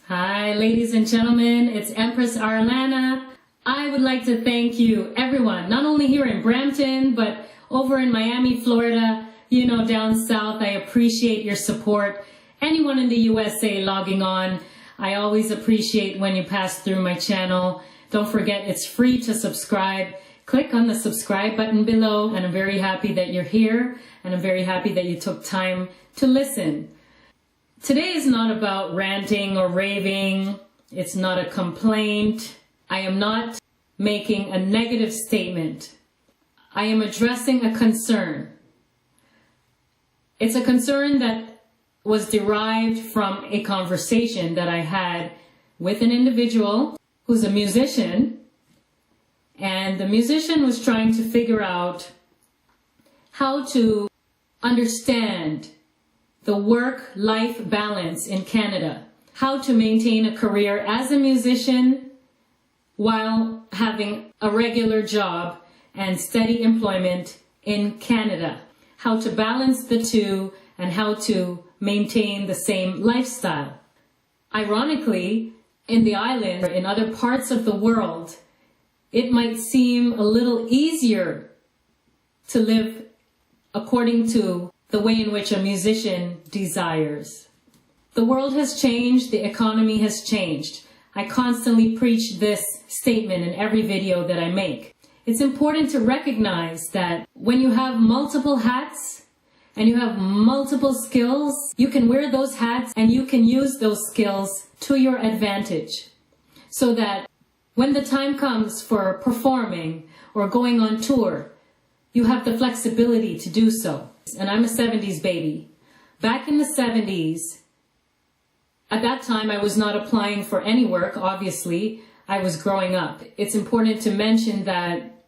Hi, ladies and gentlemen, it's Empress Arlana. I would like to thank you, everyone, not only here in Brampton, but over in Miami, Florida, down south. I appreciate your support. Anyone in the USA logging on, I always appreciate when you pass through my channel. Don't forget, it's free to subscribe. Click on the subscribe button below, and I'm very happy that you're here, and I'm very happy that you took time to listen. Today is not about ranting or raving. It's not a complaint. I am not making a negative statement. I am addressing a concern. It's a concern that was derived from a conversation that I had with an individual who's a musician, and the musician was trying to figure out how to understand the work-life balance in Canada, how to maintain a career as a musician while having a regular job and steady employment in Canada, how to balance the two and how to maintain the same lifestyle. Ironically, in the island or in other parts of the world, it might seem a little easier to live according to the way in which a musician desires. The world has changed, the economy has changed. I constantly preach this statement in every video that I make. It's important to recognize that when you have multiple hats and you have multiple skills, you can wear those hats and you can use those skills to your advantage, so that when the time comes for performing or going on tour, you have the flexibility to do so. And I'm a 70s baby. Back in the 70s, at that time I was not applying for any work, obviously. I was growing up. It's important to mention that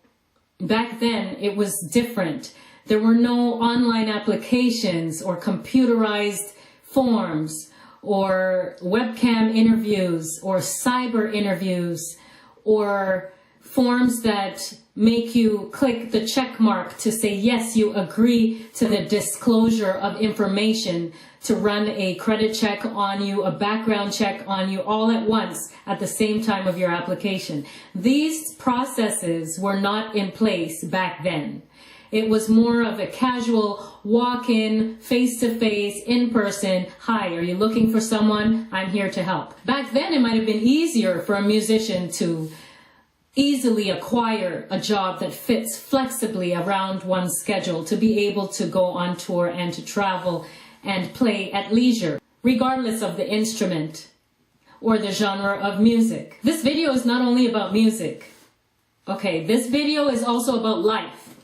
back then it was different. There were no online applications or computerized forms or webcam interviews or cyber interviews or forms that make you click the check mark to say, yes, you agree to the disclosure of information, to run a credit check on you, a background check on you, all at once at the same time of your application. These processes were not in place back then. It was more of a casual walk-in, face-to-face, in-person. Hi, are you looking for someone? I'm here to help. Back then, it might have been easier for a musician to easily acquire a job that fits flexibly around one's schedule, to be able to go on tour and to travel and play at leisure, regardless of the instrument or the genre of music. This video is not only about music. Okay, this video is also about life.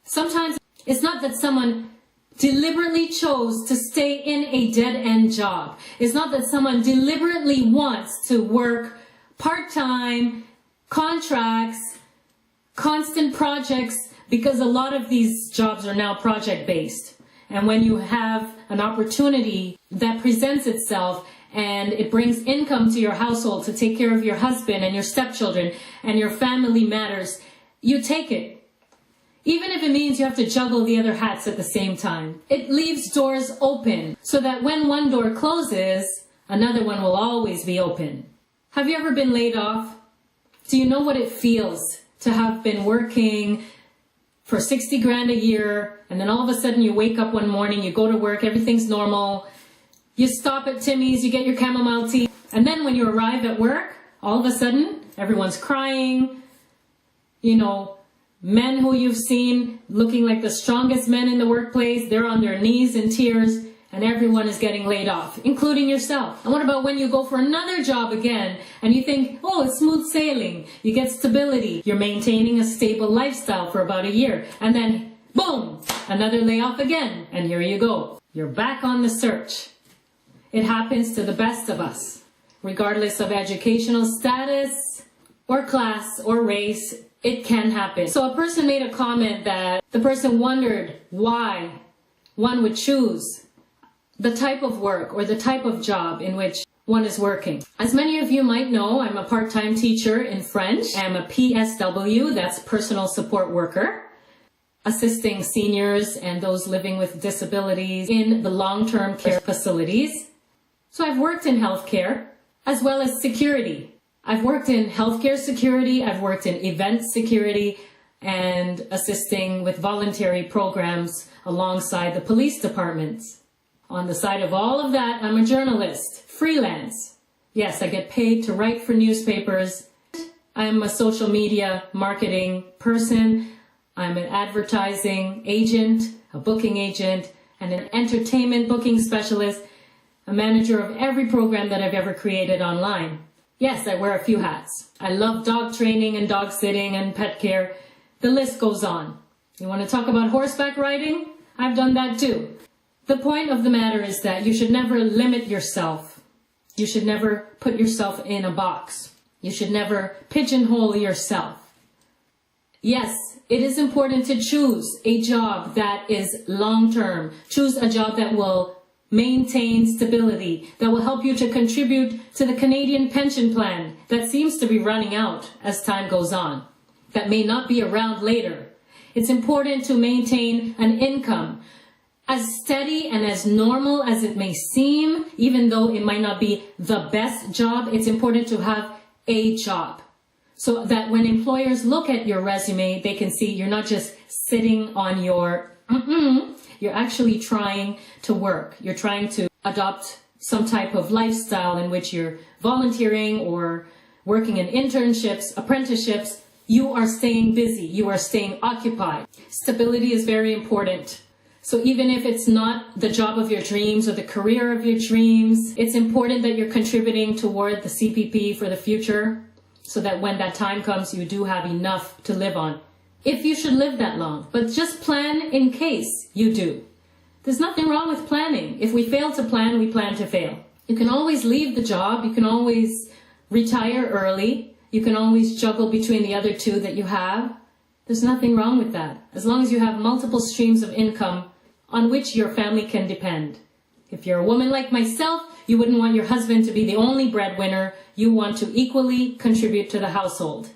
Sometimes it's not that someone deliberately chose to stay in a dead-end job. It's not that someone deliberately wants to work part-time, contracts, constant projects, because a lot of these jobs are now project-based. And when you have an opportunity that presents itself and it brings income to your household to take care of your husband and your stepchildren and your family matters, you take it. Even if it means you have to juggle the other hats at the same time. It leaves doors open so that when one door closes, another one will always be open. Have you ever been laid off? Do you know what it feels to have been working for 60 grand a year, and then all of a sudden you wake up one morning, you go to work, everything's normal, you stop at Timmy's, you get your chamomile tea, and then when you arrive at work, all of a sudden, everyone's crying, men who you've seen looking like the strongest men in the workplace, they're on their knees in tears, and everyone is getting laid off, including yourself. And what about when you go for another job again and you think, oh, it's smooth sailing, you get stability, you're maintaining a stable lifestyle for about a year, and then boom, another layoff again, and here you go. You're back on the search. It happens to the best of us, regardless of educational status or class or race. It can happen. So a person made a comment that the person wondered why one would choose the type of work or the type of job in which one is working. As many of you might know, I'm a part-time teacher in French. I'm a PSW, that's personal support worker, assisting seniors and those living with disabilities in the long-term care facilities. So I've worked in healthcare as well as security. I've worked in healthcare security, I've worked in event security, and assisting with voluntary programs alongside the police departments. On the side of all of that, I'm a journalist, freelance. Yes, I get paid to write for newspapers. I'm a social media marketing person. I'm an advertising agent, a booking agent, and an entertainment booking specialist, a manager of every program that I've ever created online. Yes, I wear a few hats. I love dog training and dog sitting and pet care. The list goes on. You want to talk about horseback riding? I've done that too. The point of the matter is that you should never limit yourself. You should never put yourself in a box. You should never pigeonhole yourself. Yes, it is important to choose a job that is long-term. Choose a job that will maintain stability, that will help you to contribute to the Canadian pension plan that seems to be running out as time goes on, that may not be around later. It's important to maintain an income as steady and as normal as it may seem, even though it might not be the best job. It's important to have a job so that when employers look at your resume, they can see you're not just sitting on your you're actually trying to work. You're trying to adopt some type of lifestyle in which you're volunteering or working in internships, apprenticeships. You are staying busy. You are staying occupied. Stability is very important. So even if it's not the job of your dreams or the career of your dreams, it's important that you're contributing toward the CPP for the future so that when that time comes, you do have enough to live on. If you should live that long, but just plan in case you do. There's nothing wrong with planning. If we fail to plan, we plan to fail. You can always leave the job. You can always retire early. You can always juggle between the other two that you have. There's nothing wrong with that, as long as you have multiple streams of income on which your family can depend. If you're a woman like myself, you wouldn't want your husband to be the only breadwinner. You want to equally contribute to the household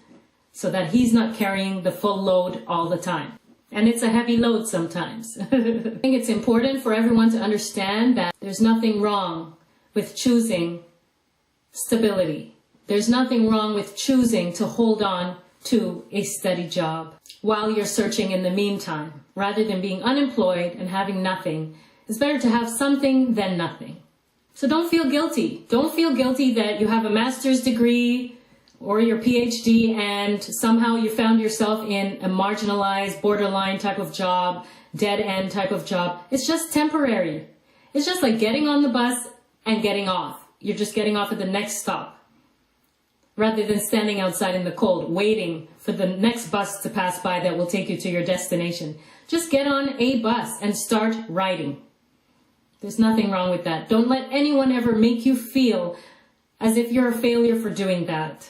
so that he's not carrying the full load all the time. And it's a heavy load sometimes. I think it's important for everyone to understand that there's nothing wrong with choosing stability. There's nothing wrong with choosing to hold on to a steady job while you're searching in the meantime. Rather than being unemployed and having nothing, it's better to have something than nothing. So don't feel guilty. Don't feel guilty that you have a master's degree or your PhD and somehow you found yourself in a marginalized, borderline type of job, dead end type of job. It's just temporary. It's just like getting on the bus and getting off. You're just getting off at the next stop, rather than standing outside in the cold, waiting for the next bus to pass by that will take you to your destination. Just get on a bus and start riding. There's nothing wrong with that. Don't let anyone ever make you feel as if you're a failure for doing that.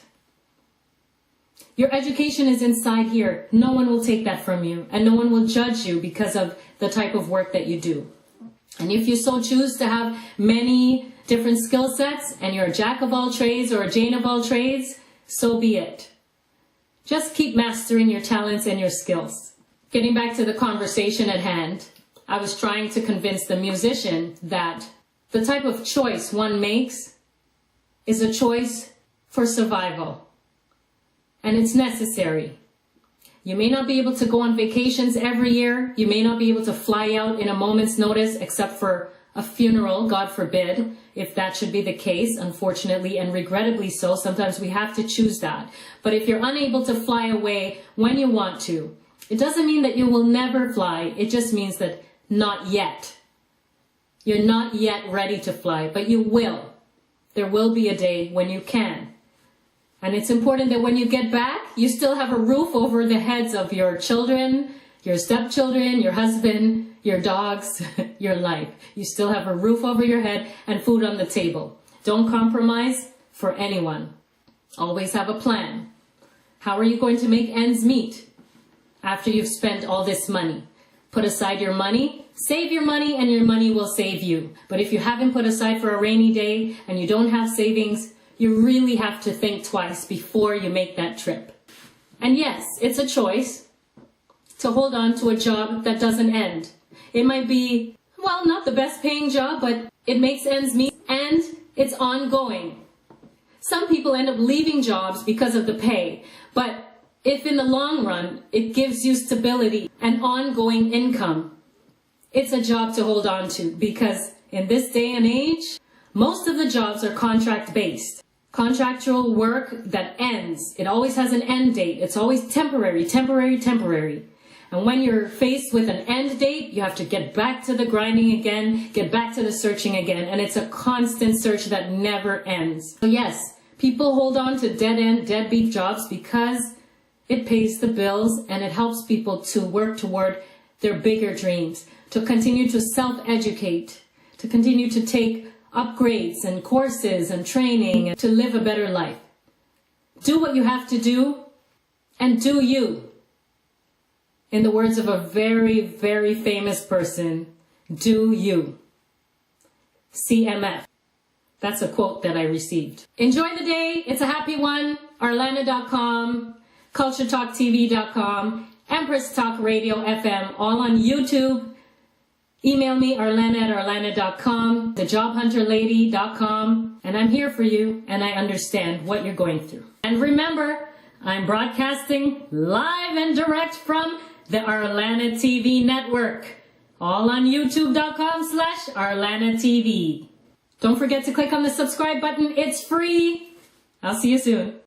Your education is inside here. No one will take that from you, and no one will judge you because of the type of work that you do. And if you so choose to have many different skill sets and you're a jack of all trades or a Jane of all trades, so be it. Just keep mastering your talents and your skills. Getting back to the conversation at hand, I was trying to convince the musician that the type of choice one makes is a choice for survival. And it's necessary. You may not be able to go on vacations every year. You may not be able to fly out in a moment's notice, except for a funeral, God forbid, if that should be the case, unfortunately and regrettably so. Sometimes we have to choose that. But if you're unable to fly away when you want to, it doesn't mean that you will never fly. It just means that not yet. You're not yet ready to fly, but you will. There will be a day when you can. And it's important that when you get back, you still have a roof over the heads of your children, your stepchildren, your husband, your dogs, your life. You still have a roof over your head and food on the table. Don't compromise for anyone. Always have a plan. How are you going to make ends meet after you've spent all this money? Put aside your money, save your money, and your money will save you. But if you haven't put aside for a rainy day and you don't have savings, you really have to think twice before you make that trip. And yes, it's a choice to hold on to a job that doesn't end. It might be, well, not the best paying job, but it makes ends meet and It's ongoing. Some people end up leaving jobs because of the pay, but if in the long run, it gives you stability and ongoing income, it's a job to hold on to, because in this day and age, most of the jobs are contract-based. Contractual work that ends. It always has an end date. It's always temporary, temporary, temporary. And when you're faced with an end date, you have to get back to the grinding again, get back to the searching again. And it's a constant search that never ends. So yes, people hold on to dead-end, deadbeat jobs because it pays the bills and it helps people to work toward their bigger dreams, to continue to self-educate, to continue to take upgrades and courses and training and to live a better life. Do what you have to do and do you. In the words of a very, very famous person, do you. CMF. That's a quote that I received. Enjoy the day. It's a happy one. Arlana.com, CultureTalkTV.com, Empress Talk Radio FM, all on YouTube. Email me, arlana@arlana.com, thejobhunterlady.com, and I'm here for you, and I understand what you're going through. And remember, I'm broadcasting live and direct from the Arlana TV network, all on youtube.com/Arlana TV. Don't forget to click on the subscribe button. It's free. I'll see you soon.